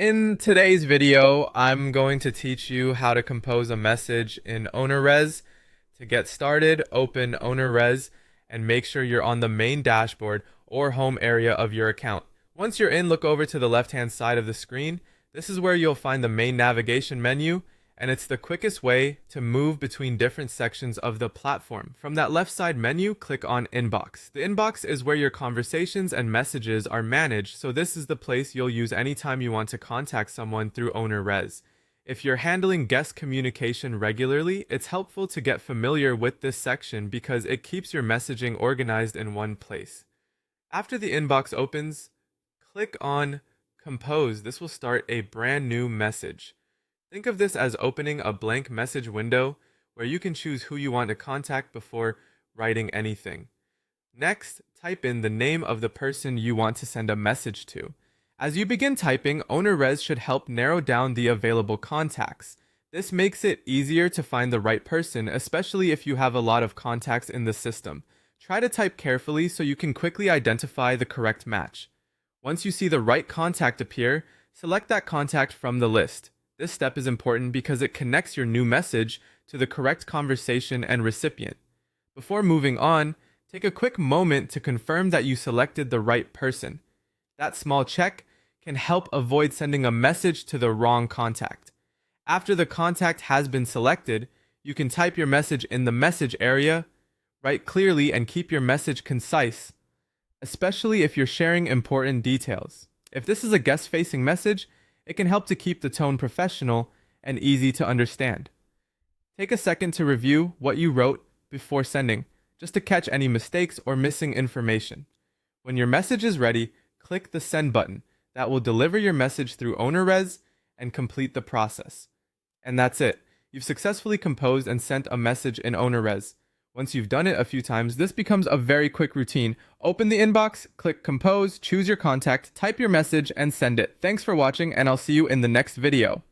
In today's video, I'm going to teach you how to compose a message in Ownerrez. To get started, open Ownerrez and make sure you're on the main dashboard or home area of your account. Once you're in, look over to the left-hand side of the screen. This is where you'll find the main navigation menu, and it's the quickest way to move between different sections of the platform. From that left side menu, click on Inbox. The inbox is where your conversations and messages are managed, so this is the place you'll use anytime you want to contact someone through Ownerrez. If you're handling guest communication regularly, it's helpful to get familiar with this section because it keeps your messaging organized in one place. After the inbox opens, click on Compose. This will start a brand new message. Think of this as opening a blank message window where you can choose who you want to contact before writing anything. Next, type in the name of the person you want to send a message to. As you begin typing, Ownerrez should help narrow down the available contacts. This makes it easier to find the right person, especially if you have a lot of contacts in the system. Try to type carefully so you can quickly identify the correct match. Once you see the right contact appear, select that contact from the list. This step is important because it connects your new message to the correct conversation and recipient. Before moving on, take a quick moment to confirm that you selected the right person. That small check can help avoid sending a message to the wrong contact. After the contact has been selected, you can type your message in the message area, write clearly, and keep your message concise, especially if you're sharing important details. If this is a guest-facing message, it can help to keep the tone professional and easy to understand. Take a second to review what you wrote before sending, just to catch any mistakes or missing information. When your message is ready, click the Send button. That will deliver your message through Ownerrez and complete the process. And that's it. You've successfully composed and sent a message in Ownerrez. Once you've done it a few times, this becomes a very quick routine. Open the inbox, click Compose, choose your contact, type your message, and send it. Thanks for watching, and I'll see you in the next video.